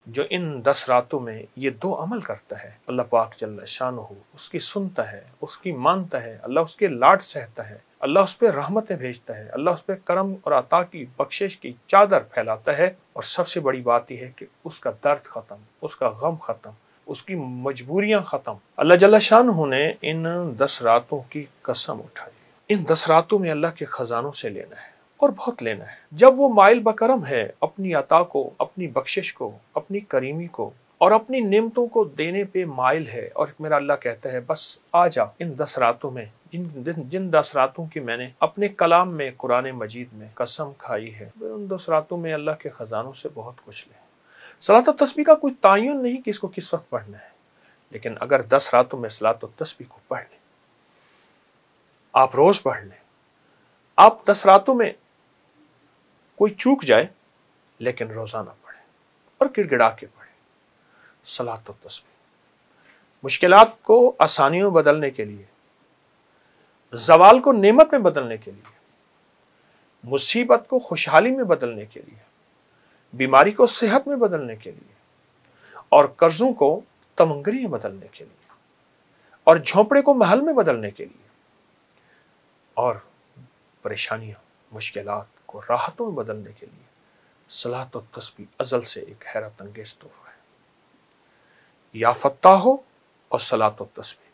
جو ان 10 راتوں میں یہ 2 عمل کرتا ہے، اللہ پاک جل شانہ اس کی سنتا ہے، اس کی مانتا ہے، اللہ اس کے لاڈ سہتا ہے، اللہ اس پہ رحمتیں بھیجتا ہے، اللہ اس پہ کرم اور عطا کی بخشش کی چادر پھیلاتا ہے، اور سب سے بڑی بات یہ ہے کہ اس کا درد ختم، اس کا غم ختم، اس کی مجبوریاں ختم۔ اللہ جل شانہ نے ان 10 راتوں کی قسم اٹھائی۔ ان 10 راتوں میں اللہ کے خزانوں سے لینا ہے اور بہت لینا ہے۔ جب وہ مائل بکرم ہے اپنی عطا کو، اپنی بخشش کو، اپنی کریمی کو اور اپنی نعمتوں کو دینے پہ مائل ہے، اور میرا اللہ کہتا ہے بس آ جا ان 10 راتوں میں، جن 10 راتوں کی میں نے اپنے کلام میں قرآن مجید میں قسم کھائی ہے، ان 10 راتوں میں اللہ کے خزانوں سے بہت کچھ لیں۔ صلاۃ و تسبیح کا کوئی تعین نہیں کہ اس کو کس وقت پڑھنا ہے، لیکن اگر 10 راتوں میں صلاۃ و تسبیح کو پڑھ لیں، آپ روز پڑھ لیں، آپ 10 راتوں میں کوئی چوک جائے لیکن روزانہ پڑھیں اور گڑ گڑا کے پڑھیں صلاۃ و تسبیح۔ مشکلات کو آسانیوں میں بدلنے کے لیے، زوال کو نعمت میں بدلنے کے لیے، مصیبت کو خوشحالی میں بدلنے کے لیے، بیماری کو صحت میں بدلنے کے لیے، اور قرضوں کو تمنگری میں بدلنے کے لیے، اور جھونپڑے کو محل میں بدلنے کے لیے، اور پریشانیاں، مشکلات کو راحتوں میں بدلنے کے لیے صلاۃ و تسبیح ازل سے ایک حیرت انگیز تحفہ ہے۔ یا فتح ہو اور صلاۃ و تسبیح،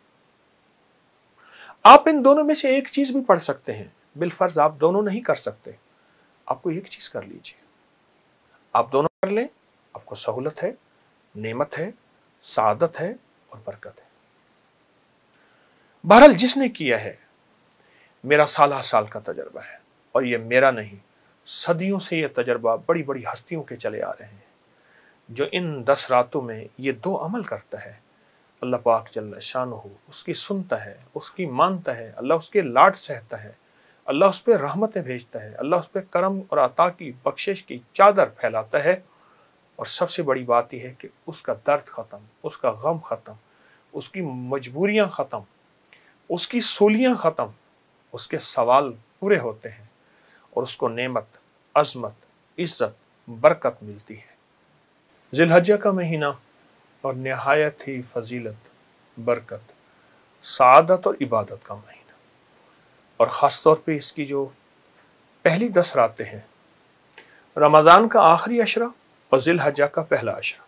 آپ ان دونوں میں سے ایک چیز بھی پڑھ سکتے ہیں، بالفرض آپ دونوں نہیں کر سکتے، آپ کو ایک چیز کر لیجئے، آپ دونوں کر لیں، آپ کو سہولت ہے، نعمت ہے، سعادت ہے اور برکت ہے۔ بہرحال جس نے کیا ہے، میرا سالہ سال کا تجربہ ہے، اور یہ میرا نہیں، صدیوں سے یہ تجربہ بڑی بڑی ہستیوں کے چلے آ رہے ہیں۔ جو ان 10 راتوں میں یہ 2 عمل کرتا ہے، اللہ پاک جل شانہ اس کی سنتا ہے، اس کی مانتا ہے، اللہ اس کے لاڈ سہتا ہے، اللہ اس پہ رحمتیں بھیجتا ہے، اللہ اس پہ کرم اور عطا کی بخشش کی چادر پھیلاتا ہے، اور سب سے بڑی بات یہ ہے کہ اس کا درد ختم، اس کا غم ختم، اس کی مجبوریاں ختم، اس کی سولیاں ختم، اس کے سوال پورے ہوتے ہیں، اور اس کو نعمت، عظمت، عزت، برکت ملتی ہے۔ ذی الحجہ کا مہینہ اور نہایت ہی فضیلت، برکت، سعادت اور عبادت کا مہینہ، اور خاص طور پہ اس کی جو پہلی 10 راتیں ہیں، رمضان کا آخری عشرہ اور ذی الحجہ کا پہلا عشرہ،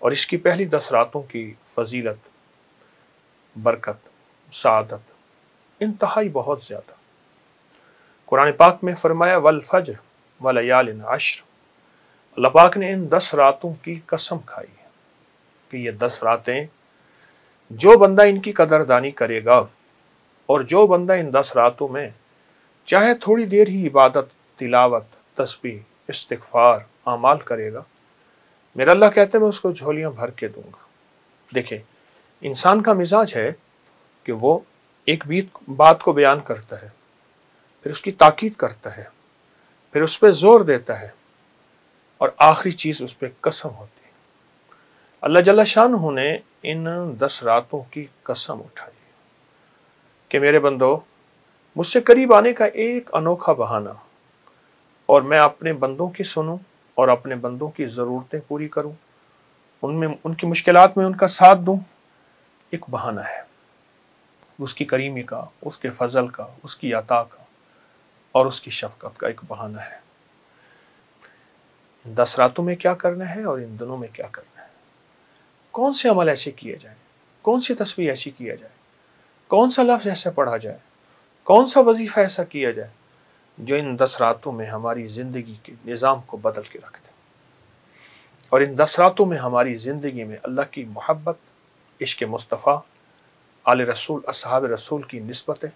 اور اس کی پہلی 10 راتوں کی فضیلت، برکت، سعادت انتہائی بہت زیادہ۔ قرآن پاک میں فرمایا والفجر ولیال عشر، اللہ پاک نے ان 10 راتوں کی قسم کھائی ہے کہ یہ 10 راتیں جو بندہ ان کی قدردانی کرے گا، اور جو بندہ ان 10 راتوں میں چاہے تھوڑی دیر ہی عبادت، تلاوت، تسبیح، استغفار، اعمال کرے گا، میرا اللہ کہتے ہیں میں اس کو جھولیاں بھر کے دوں گا۔ دیکھیں، انسان کا مزاج ہے کہ وہ ایک بات کو بیان کرتا ہے، پھر اس کی تاکید کرتا ہے، پھر اس پہ زور دیتا ہے، اور آخری چیز اس پہ قسم ہوتی ہے۔ اللہ جل شانہ نے ان 10 راتوں کی قسم اٹھائی کہ میرے بندو، مجھ سے قریب آنے کا ایک انوکھا بہانہ، اور میں اپنے بندوں کی سنوں اور اپنے بندوں کی ضرورتیں پوری کروں، ان کی مشکلات میں ان کا ساتھ دوں، ایک بہانہ ہے، اس کی کریمی کا، اس کے فضل کا، اس کی عطا کا اور اس کی شفقت کا ایک بہانہ ہے۔ ان 10 راتوں میں کیا کرنا ہے اور ان دنوں میں کیا کرنا ہے، کون سے عمل ایسے کیے جائیں، کون سی تسبیح ایسی کیا جائے، کون سا لفظ ایسا پڑھا جائے، کون سا وظیفہ ایسا کیا جائے جو ان 10 راتوں میں ہماری زندگی کے نظام کو بدل کے رکھ دے، اور ان 10 راتوں میں ہماری زندگی میں اللہ کی محبت، عشق مصطفیٰ، آل رسول، اصحاب رسول کی نسبتیں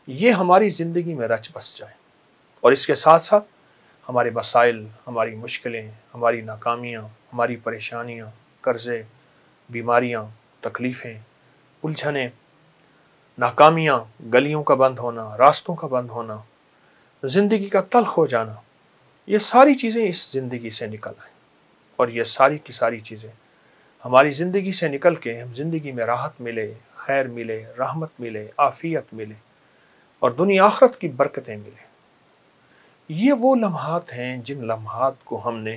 یہ ہماری زندگی میں رچ بس جائیں، اور اس کے ساتھ ساتھ ہمارے مسائل، ہماری مشکلیں، ہماری ناکامیاں، ہماری پریشانیاں، قرضے، بیماریاں، تکلیفیں، الجھنیں، ناکامیاں، گلیوں کا بند ہونا، راستوں کا بند ہونا، زندگی کا تلخ ہو جانا، یہ ساری چیزیں اس زندگی سے نکل آئیں، اور یہ ساری کی ساری چیزیں ہماری زندگی سے نکل کے ہم زندگی میں راحت ملے، خیر ملے، رحمت ملے، عافیت ملے، اور دنیا آخرت کی برکتیں ملیں۔ یہ وہ لمحات ہیں جن لمحات کو ہم نے